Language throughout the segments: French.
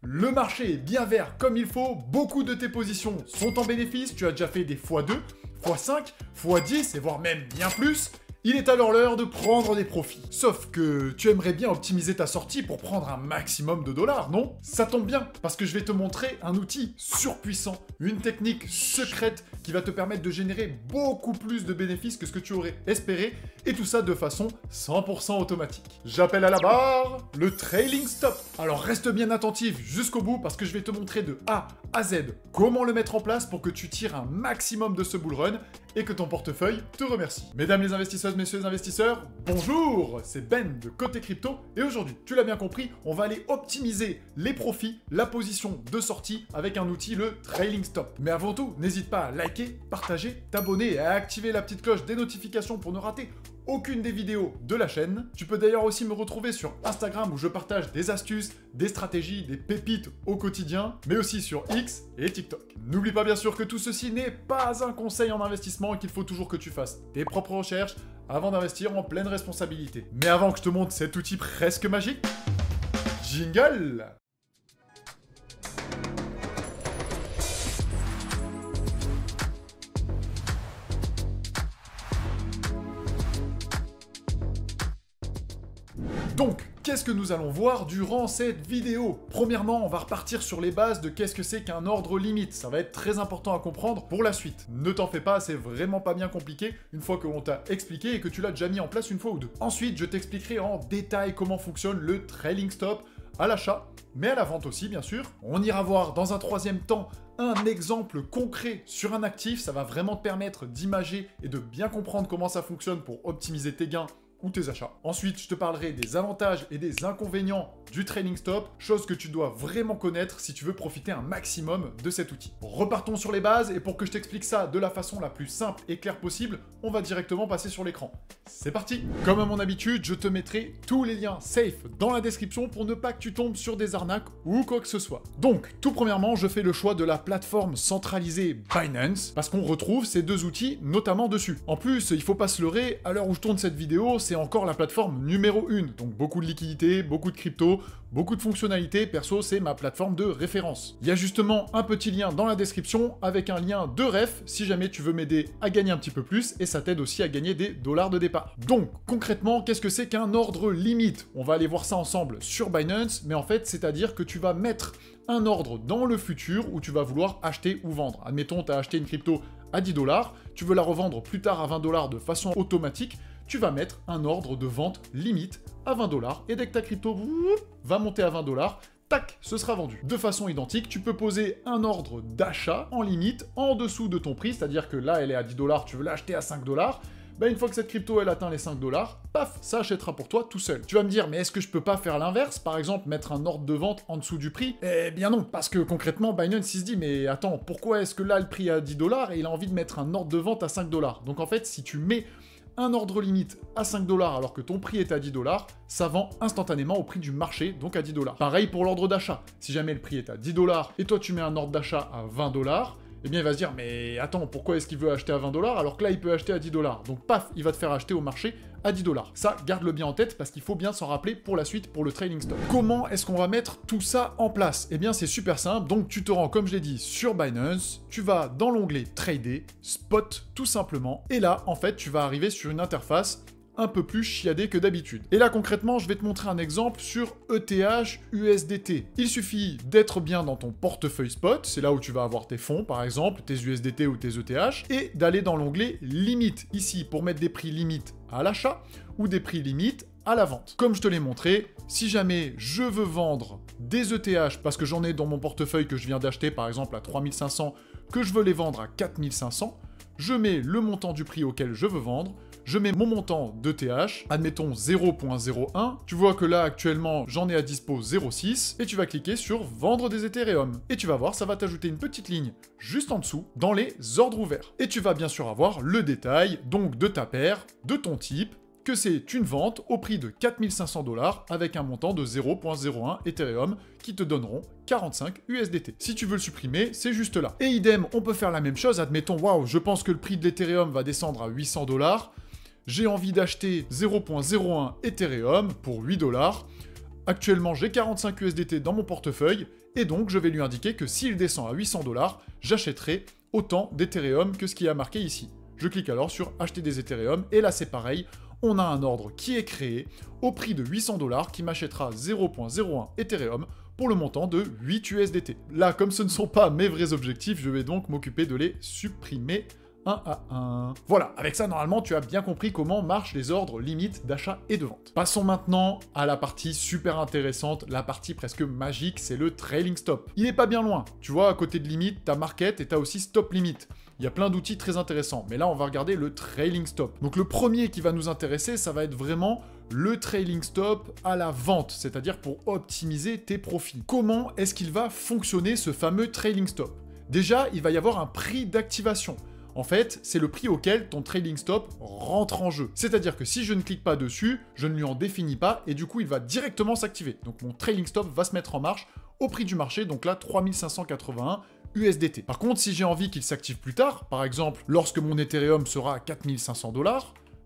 Le marché est bien vert comme il faut, beaucoup de tes positions sont en bénéfice, tu as déjà fait des x2, x5, x10 et voire même bien plus. Il est alors l'heure de prendre des profits. Sauf que tu aimerais bien optimiser ta sortie pour prendre un maximum de dollars, non? Ça tombe bien, parce que je vais te montrer un outil surpuissant, une technique secrète qui va te permettre de générer beaucoup plus de bénéfices que ce que tu aurais espéré, et tout ça de façon 100% automatique. J'appelle à la barre le trailing stop. Alors reste bien attentif jusqu'au bout, parce que je vais te montrer de A à Z comment le mettre en place pour que tu tires un maximum de ce bull run et que ton portefeuille te remercie. Mesdames les investisseuses, messieurs les investisseurs, bonjour, c'est Ben de Côté Crypto et aujourd'hui, tu l'as bien compris, on va aller optimiser les profits, la position de sortie avec un outil, le Trailing Stop. Mais avant tout, n'hésite pas à liker, partager, t'abonner et à activer la petite cloche des notifications pour ne rater aucune des vidéos de la chaîne. Tu peux d'ailleurs aussi me retrouver sur Instagram où je partage des astuces, des stratégies, des pépites au quotidien, mais aussi sur X et TikTok. N'oublie pas bien sûr que tout ceci n'est pas un conseil en investissement et qu'il faut toujours que tu fasses tes propres recherches avant d'investir en pleine responsabilité. Mais avant que je te montre cet outil presque magique, jingle! Donc, qu'est-ce que nous allons voir durant cette vidéo? Premièrement, on va repartir sur les bases de qu'est-ce que c'est qu'un ordre limite. Ça va être très important à comprendre pour la suite. Ne t'en fais pas, c'est vraiment pas bien compliqué une fois qu'on t'a expliqué et que tu l'as déjà mis en place une fois ou deux. Ensuite, je t'expliquerai en détail comment fonctionne le trailing stop à l'achat, mais à la vente aussi, bien sûr. On ira voir dans un troisième temps un exemple concret sur un actif. Ça va vraiment te permettre d'imager et de bien comprendre comment ça fonctionne pour optimiser tes gains ou tes achats. Ensuite, je te parlerai des avantages et des inconvénients du trailing stop, chose que tu dois vraiment connaître si tu veux profiter un maximum de cet outil. Repartons sur les bases et pour que je t'explique ça de la façon la plus simple et claire possible, on va directement passer sur l'écran. C'est parti! Comme à mon habitude, je te mettrai tous les liens safe dans la description pour ne pas que tu tombes sur des arnaques ou quoi que ce soit. Donc, tout premièrement, je fais le choix de la plateforme centralisée Binance parce qu'on retrouve ces deux outils notamment dessus. En plus, il faut pas se leurrer, à l'heure où je tourne cette vidéo, c'est encore la plateforme numéro 1. Donc beaucoup de liquidités, beaucoup de crypto, beaucoup de fonctionnalités. Perso, c'est ma plateforme de référence. Il y a justement un petit lien dans la description avec un lien de ref si jamais tu veux m'aider à gagner un petit peu plus et ça t'aide aussi à gagner des dollars de départ. Donc concrètement, qu'est-ce que c'est qu'un ordre limite? On va aller voir ça ensemble sur Binance, mais en fait, c'est-à-dire que tu vas mettre un ordre dans le futur où tu vas vouloir acheter ou vendre. Admettons, tu as acheté une crypto à 10 $, tu veux la revendre plus tard à 20 $ de façon automatique, tu vas mettre un ordre de vente limite à 20 $, et dès que ta crypto va monter à 20 $, tac, ce sera vendu. De façon identique, tu peux poser un ordre d'achat en limite en dessous de ton prix, c'est-à-dire que là, elle est à 10 $, tu veux l'acheter à 5 $, ben une fois que cette crypto, elle atteint les 5 $, paf, ça achètera pour toi tout seul. Tu vas me dire, mais est-ce que je peux pas faire l'inverse? Par exemple, mettre un ordre de vente en dessous du prix? Eh bien non, parce que concrètement, Binance, il se dit, mais attends, pourquoi est-ce que là, le prix est à 10 $ et il a envie de mettre un ordre de vente à 5 $? Donc en fait, si tu mets un ordre limite à 5 $ alors que ton prix est à 10 $, ça vend instantanément au prix du marché, donc à 10 $. Pareil pour l'ordre d'achat. Si jamais le prix est à 10 $ et toi tu mets un ordre d'achat à 20 $, eh bien il va se dire, mais attends, pourquoi est-ce qu'il veut acheter à 20 $ alors que là il peut acheter à 10 $? Donc paf, il va te faire acheter au marché à 10 $. Ça, garde-le bien en tête parce qu'il faut bien s'en rappeler pour la suite, pour le trailing stop. Comment est-ce qu'on va mettre tout ça en place? Eh bien c'est super simple, donc tu te rends, comme je l'ai dit, sur Binance, tu vas dans l'onglet Trader, Spot, tout simplement, et là, en fait, tu vas arriver sur une interface un peu plus chiadé que d'habitude. Et là, concrètement, je vais te montrer un exemple sur ETH USDT. Il suffit d'être bien dans ton portefeuille spot, c'est là où tu vas avoir tes fonds, par exemple, tes USDT ou tes ETH, et d'aller dans l'onglet limite, ici, pour mettre des prix limites à l'achat, ou des prix limites à la vente. Comme je te l'ai montré, si jamais je veux vendre des ETH, parce que j'en ai dans mon portefeuille que je viens d'acheter, par exemple, à 3500, que je veux les vendre à 4500, je mets le montant du prix auquel je veux vendre, je mets mon montant d'ETH, admettons 0.01, tu vois que là actuellement j'en ai à dispo 0.6, et tu vas cliquer sur vendre des Ethereum. Et tu vas voir, ça va t'ajouter une petite ligne juste en dessous, dans les ordres ouverts. Et tu vas bien sûr avoir le détail, donc de ta paire, de ton type, que c'est une vente au prix de 4500 $ avec un montant de 0.01 Ethereum qui te donneront 45 USDT. Si tu veux le supprimer, c'est juste là. Et idem, on peut faire la même chose, admettons, waouh, je pense que le prix de l'Ethereum va descendre à 800 $, j'ai envie d'acheter 0.01 Ethereum pour 8 $, Actuellement, j'ai 45 USDT dans mon portefeuille, et donc je vais lui indiquer que s'il descend à 800 $, j'achèterai autant d'Ethereum que ce qui est marqué ici. Je clique alors sur acheter des Ethereum, et là c'est pareil, on a un ordre qui est créé au prix de 800 $ qui m'achètera 0.01 Ethereum pour le montant de 8 USDT. Là, comme ce ne sont pas mes vrais objectifs, je vais donc m'occuper de les supprimer un à un. Voilà, avec ça, normalement, tu as bien compris comment marchent les ordres limites d'achat et de vente. Passons maintenant à la partie super intéressante, la partie presque magique, c'est le trailing stop. Il est pas bien loin. Tu vois, à côté de limite, t'as market et t'as aussi stop limit. Il y a plein d'outils très intéressants, mais là, on va regarder le trailing stop. Donc le premier qui va nous intéresser, ça va être vraiment le trailing stop à la vente, c'est-à-dire pour optimiser tes profits. Comment est-ce qu'il va fonctionner ce fameux trailing stop? Déjà, il va y avoir un prix d'activation. En fait, c'est le prix auquel ton trailing stop rentre en jeu. C'est-à-dire que si je ne clique pas dessus, je ne lui en définis pas, et du coup, il va directement s'activer. Donc mon trailing stop va se mettre en marche au prix du marché, donc là, 3581 USDT. Par contre, si j'ai envie qu'il s'active plus tard, par exemple, lorsque mon Ethereum sera à 4500 $,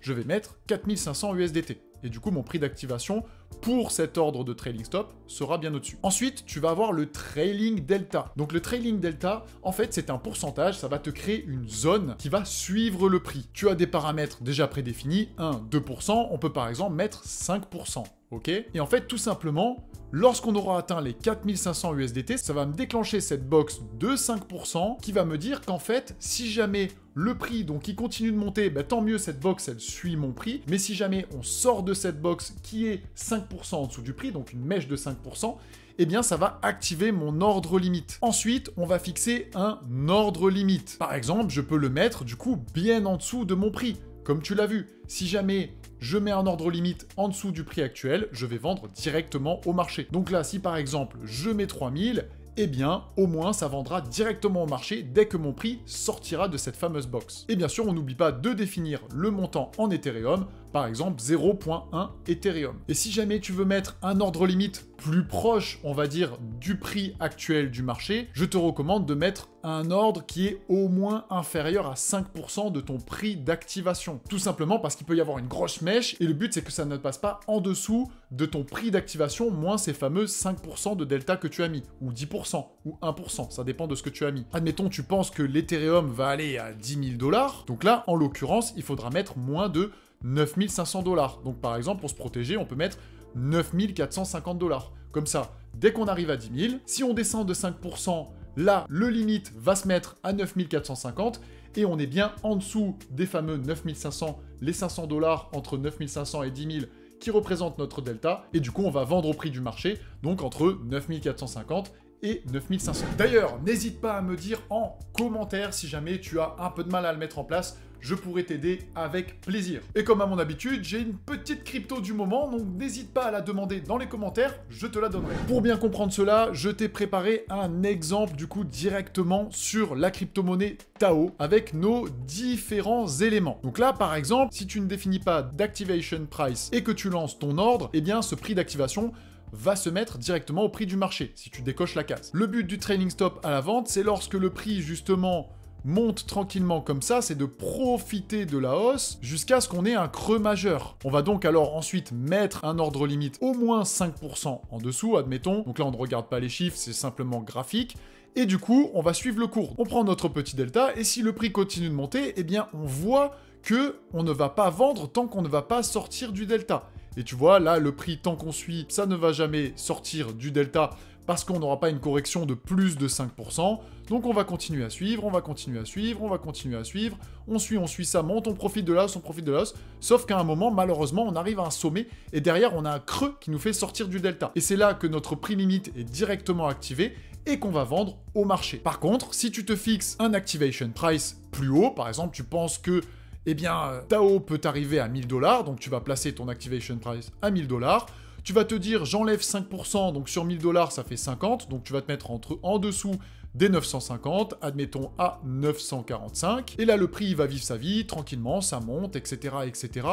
je vais mettre 4500 USDT. Et du coup, mon prix d'activation pour cet ordre de trailing stop sera bien au-dessus. Ensuite, tu vas avoir le trailing delta. Donc le trailing delta, en fait, c'est un pourcentage, ça va te créer une zone qui va suivre le prix. Tu as des paramètres déjà prédéfinis, 1, 2%, on peut par exemple mettre 5%. Ok? Et en fait, tout simplement, lorsqu'on aura atteint les 4500 USDT, ça va me déclencher cette box de 5% qui va me dire qu'en fait, si jamais le prix, donc il continue de monter, bah, tant mieux, cette box, elle suit mon prix. Mais si jamais on sort de cette box qui est 5% en dessous du prix, donc une mèche de 5%, eh bien ça va activer mon ordre limite. Ensuite, on va fixer un ordre limite. Par exemple, je peux le mettre du coup bien en dessous de mon prix. Comme tu l'as vu, si jamais je mets un ordre limite en dessous du prix actuel, je vais vendre directement au marché. Donc là, si par exemple je mets 3000, eh bien, au moins, ça vendra directement au marché dès que mon prix sortira de cette fameuse box. Et bien sûr, on n'oublie pas de définir le montant en Ethereum, par exemple 0.1 Ethereum. Et si jamais tu veux mettre un ordre limite plus proche, on va dire, du prix actuel du marché, je te recommande de mettre un ordre qui est au moins inférieur à 5% de ton prix d'activation. Tout simplement parce qu'il peut y avoir une grosse mèche, et le but c'est que ça ne passe pas en dessous de ton prix d'activation, moins ces fameux 5% de delta que tu as mis, ou 10%, ou 1%, ça dépend de ce que tu as mis. Admettons, tu penses que l'Ethereum va aller à 10 000 $, donc là, en l'occurrence, il faudra mettre moins de 9500 $. Donc par exemple, pour se protéger, on peut mettre 9450 $. Comme ça, dès qu'on arrive à 10 000, si on descend de 5%, là, le limite va se mettre à 9450 et on est bien en dessous des fameux 9500, les 500 $ entre 9500 et 10 000 qui représentent notre delta. Et du coup, on va vendre au prix du marché, donc entre 9450 et 9500. D'ailleurs, n'hésite pas à me dire en commentaire si jamais tu as un peu de mal à le mettre en place. Je pourrais t'aider avec plaisir. Et comme à mon habitude, j'ai une petite crypto du moment, donc n'hésite pas à la demander dans les commentaires, je te la donnerai. Pour bien comprendre cela, je t'ai préparé un exemple du coup directement sur la crypto-monnaie Tao avec nos différents éléments. Donc là, par exemple, si tu ne définis pas d'activation price et que tu lances ton ordre, eh bien ce prix d'activation va se mettre directement au prix du marché, si tu décoches la case. Le but du trailing stop à la vente, c'est lorsque le prix justement monte tranquillement comme ça, c'est de profiter de la hausse jusqu'à ce qu'on ait un creux majeur. On va donc alors ensuite mettre un ordre limite au moins 5% en dessous, admettons. Donc là, on ne regarde pas les chiffres, c'est simplement graphique. Et du coup, on va suivre le cours. On prend notre petit delta, et si le prix continue de monter, eh bien, on voit que on ne va pas vendre tant qu'on ne va pas sortir du delta. Et tu vois, là, le prix, tant qu'on suit, ça ne va jamais sortir du delta parce qu'on n'aura pas une correction de plus de 5%. Donc on va continuer à suivre, on va continuer à suivre, on va continuer à suivre. On suit, ça monte, on profite de la hausse, on profite de la hausse. Sauf qu'à un moment, malheureusement, on arrive à un sommet et derrière, on a un creux qui nous fait sortir du delta. Et c'est là que notre prix limite est directement activé et qu'on va vendre au marché. Par contre, si tu te fixes un activation price plus haut, par exemple, tu penses que eh bien, Tao peut arriver à 1000 $, donc tu vas placer ton activation price à 1000 $. Tu vas te dire, j'enlève 5%, donc sur 1000 $, ça fait 50, donc tu vas te mettre en dessous des 950, admettons à 945. Et là, le prix, il va vivre sa vie, tranquillement, ça monte, etc., etc.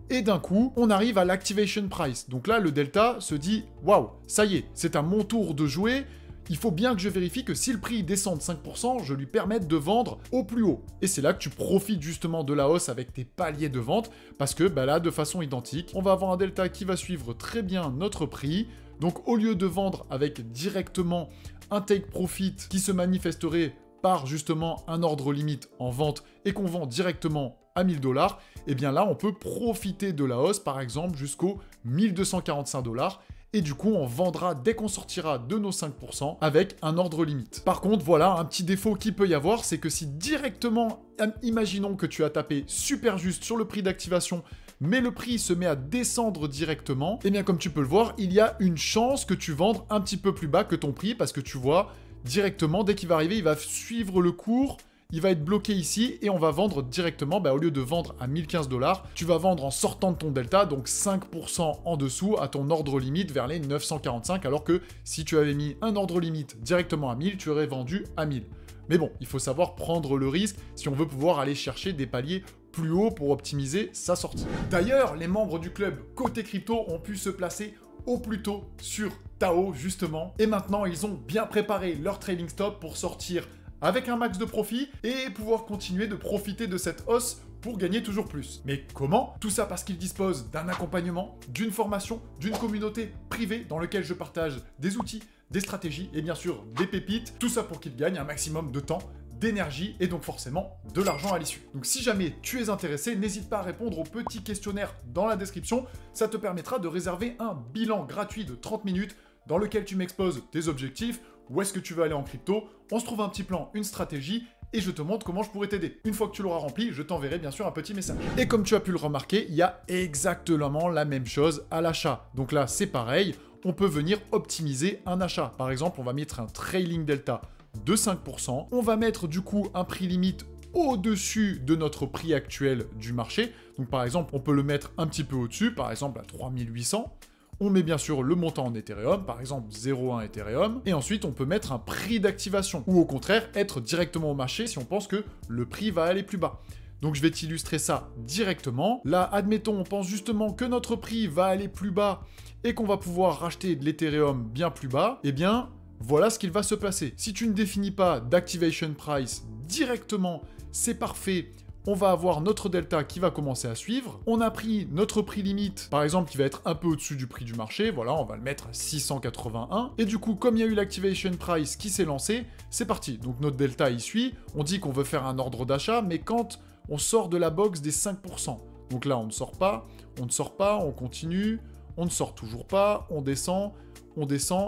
Et d'un coup, on arrive à l'activation price. Donc là, le delta se dit, waouh, ça y est, c'est à mon tour de jouer. Il faut bien que je vérifie que si le prix descend de 5%, je lui permette de vendre au plus haut. Et c'est là que tu profites justement de la hausse avec tes paliers de vente, parce que bah là, de façon identique, on va avoir un delta qui va suivre très bien notre prix. Donc au lieu de vendre avec directement un take profit qui se manifesterait par justement un ordre limite en vente et qu'on vend directement à 1000 $, et bien là on peut profiter de la hausse par exemple jusqu'aux 1245 $. Et du coup, on vendra dès qu'on sortira de nos 5% avec un ordre limite. Par contre, voilà, un petit défaut qu'il peut y avoir, c'est que si directement, imaginons que tu as tapé super juste sur le prix d'activation, mais le prix se met à descendre directement, et bien comme tu peux le voir, il y a une chance que tu vendes un petit peu plus bas que ton prix, parce que tu vois, directement, dès qu'il va arriver, il va suivre le cours, il va être bloqué ici et on va vendre directement, au lieu de vendre à 1015 $, tu vas vendre en sortant de ton delta, donc 5% en dessous à ton ordre limite vers les 945, alors que si tu avais mis un ordre limite directement à 1000, tu aurais vendu à 1000. Mais bon, il faut savoir prendre le risque si on veut pouvoir aller chercher des paliers plus hauts pour optimiser sa sortie. D'ailleurs, les membres du club côté crypto ont pu se placer au plus tôt sur Tao justement, et maintenant ils ont bien préparé leur trading stop pour sortir avec un max de profit et pouvoir continuer de profiter de cette hausse pour gagner toujours plus. Mais comment? Tout ça parce qu'ils disposent d'un accompagnement, d'une formation, d'une communauté privée dans laquelle je partage des outils, des stratégies et bien sûr des pépites, tout ça pour qu'ils gagnent un maximum de temps, d'énergie et donc forcément de l'argent à l'issue. Donc si jamais tu es intéressé, n'hésite pas à répondre au petit questionnaire dans la description, ça te permettra de réserver un bilan gratuit de 30 minutes dans lequel tu m'exposes tes objectifs, où est-ce que tu veux aller en crypto, on se trouve un petit plan, une stratégie, et je te montre comment je pourrais t'aider. Une fois que tu l'auras rempli, je t'enverrai bien sûr un petit message. Et comme tu as pu le remarquer, il y a exactement la même chose à l'achat. Donc là, c'est pareil, on peut venir optimiser un achat. Par exemple, on va mettre un trailing delta de 5%, on va mettre du coup un prix limite au-dessus de notre prix actuel du marché. Donc par exemple, on peut le mettre un petit peu au-dessus, par exemple à 3800. On met bien sûr le montant en Ethereum, par exemple 0,1 Ethereum, et ensuite on peut mettre un prix d'activation, ou au contraire être directement au marché si on pense que le prix va aller plus bas. Donc je vais t'illustrer ça directement. Là, admettons, on pense justement que notre prix va aller plus bas et qu'on va pouvoir racheter de l'Ethereum bien plus bas, eh bien, voilà ce qu'il va se passer. Si tu ne définis pas d'activation price directement, c'est parfait. On va avoir notre delta qui va commencer à suivre. On a pris notre prix limite, par exemple, qui va être un peu au-dessus du prix du marché. Voilà, on va le mettre à 681. Et du coup, comme il y a eu l'activation price qui s'est lancé, c'est parti. Donc notre delta y suit. On dit qu'on veut faire un ordre d'achat, mais quand on sort de la box des 5%. Donc là, on ne sort pas, on continue, on ne sort toujours pas, on descend.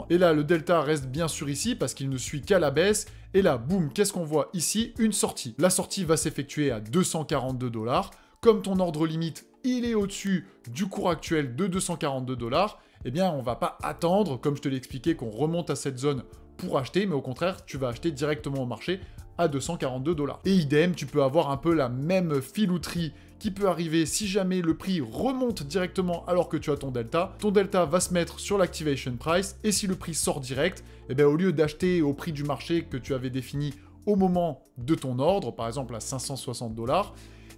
Et là, le delta reste bien sûr ici parce qu'il ne suit qu'à la baisse. Et là, boum, qu'est-ce qu'on voit ici? Une sortie. La sortie va s'effectuer à 242 $. Comme ton ordre limite, il est au-dessus du cours actuel de 242 $, eh bien, on va pas attendre, comme je te l'ai expliqué, qu'on remonte à cette zone pour acheter, mais au contraire, tu vas acheter directement au marché à 242 $. Et idem, tu peux avoir un peu la même filouterie qui peut arriver si jamais le prix remonte directement alors que tu as ton delta va se mettre sur l'activation price, et si le prix sort direct, eh bien, au lieu d'acheter au prix du marché que tu avais défini au moment de ton ordre, par exemple à 560 $,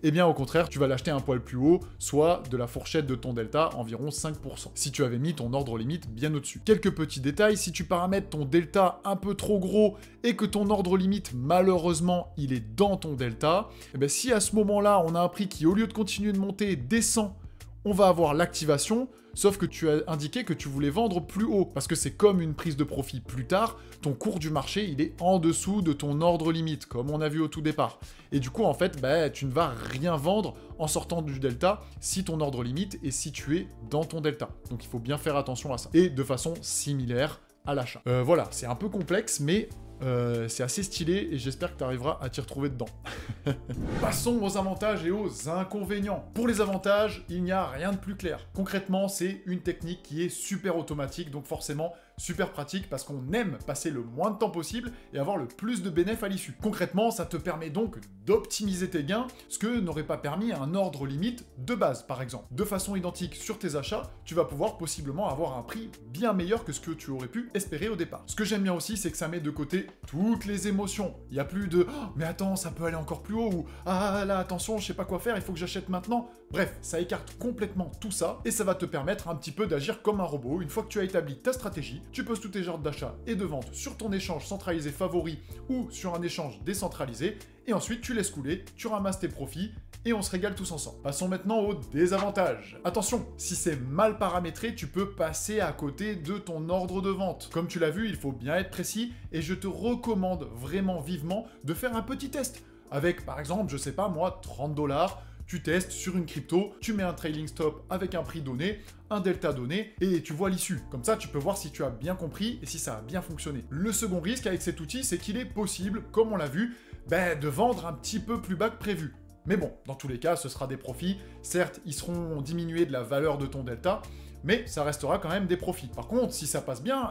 eh bien au contraire, tu vas l'acheter un poil plus haut, soit de la fourchette de ton delta, environ 5%, si tu avais mis ton ordre limite bien au-dessus. Quelques petits détails, si tu paramètres ton delta un peu trop gros et que ton ordre limite, malheureusement, il est dans ton delta, eh bien si à ce moment-là, on a un prix qui, au lieu de continuer de monter, descend, on va avoir l'activation, sauf que tu as indiqué que tu voulais vendre plus haut, parce que c'est comme une prise de profit plus tard, ton cours du marché, il est en dessous de ton ordre limite, comme on a vu au tout départ. Et du coup, en fait, tu ne vas rien vendre en sortant du delta si ton ordre limite est situé dans ton delta. Donc il faut bien faire attention à ça. Et de façon similaire à l'achat. Voilà, c'est un peu complexe, mais c'est assez stylé et j'espère que tu arriveras à t'y retrouver dedans. Passons aux avantages et aux inconvénients. Pour les avantages, il n'y a rien de plus clair. Concrètement, c'est une technique qui est super automatique, donc forcément super pratique parce qu'on aime passer le moins de temps possible et avoir le plus de bénéfices à l'issue. Concrètement, ça te permet donc d'optimiser tes gains, ce que n'aurait pas permis un ordre limite de base, par exemple. De façon identique sur tes achats, tu vas pouvoir possiblement avoir un prix bien meilleur que ce que tu aurais pu espérer au départ. Ce que j'aime bien aussi, c'est que ça met de côté toutes les émotions. Il n'y a plus de oh, mais attends, ça peut aller encore plus haut, ou ah là, attention, je sais pas quoi faire, il faut que j'achète maintenant. Bref, ça écarte complètement tout ça et ça va te permettre un petit peu d'agir comme un robot. Une fois que tu as établi ta stratégie, tu poses tous tes ordres d'achat et de vente sur ton échange centralisé favori ou sur un échange décentralisé, et ensuite tu laisses couler, tu ramasses tes profits, et on se régale tous ensemble. Passons maintenant aux désavantages. Attention, si c'est mal paramétré, tu peux passer à côté de ton ordre de vente. Comme tu l'as vu, il faut bien être précis, et je te recommande vraiment vivement de faire un petit test. Avec par exemple, je sais pas moi, 30 $, tu testes sur une crypto, tu mets un trailing stop avec un prix donné, un delta donné, et tu vois l'issue. Comme ça, tu peux voir si tu as bien compris et si ça a bien fonctionné. Le second risque avec cet outil, c'est qu'il est possible, comme on l'a vu, de vendre un petit peu plus bas que prévu. Mais bon, dans tous les cas, ce sera des profits. Certes, ils seront diminués de la valeur de ton delta, mais ça restera quand même des profits. Par contre, si ça passe bien,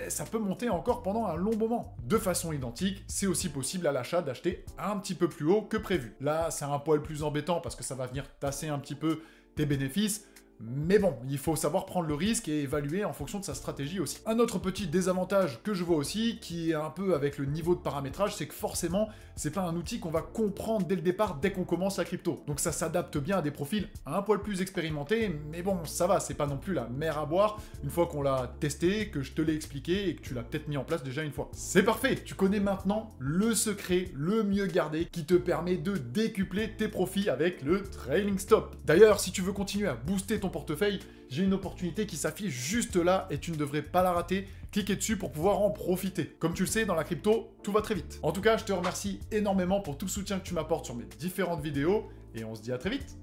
ça peut monter encore pendant un long moment. De façon identique, c'est aussi possible à l'achat d'acheter un petit peu plus haut que prévu. Là, c'est un poil plus embêtant parce que ça va venir tasser un petit peu tes bénéfices. Mais bon, il faut savoir prendre le risque et évaluer en fonction de sa stratégie aussi. Un autre petit désavantage que je vois aussi, qui est un peu avec le niveau de paramétrage, c'est que forcément, c'est pas un outil qu'on va comprendre dès le départ, dès qu'on commence la crypto. Donc ça s'adapte bien à des profils un poil plus expérimentés, mais bon, ça va, c'est pas non plus la mer à boire une fois qu'on l'a testé, que je te l'ai expliqué et que tu l'as peut-être mis en place déjà une fois. C'est parfait, tu connais maintenant le secret le mieux gardé qui te permet de décupler tes profits avec le trailing stop. D'ailleurs, si tu veux continuer à booster ton portefeuille, j'ai une opportunité qui s'affiche juste là et tu ne devrais pas la rater. Cliquez dessus pour pouvoir en profiter. Comme tu le sais, dans la crypto, tout va très vite. En tout cas, je te remercie énormément pour tout le soutien que tu m'apportes sur mes différentes vidéos et on se dit à très vite.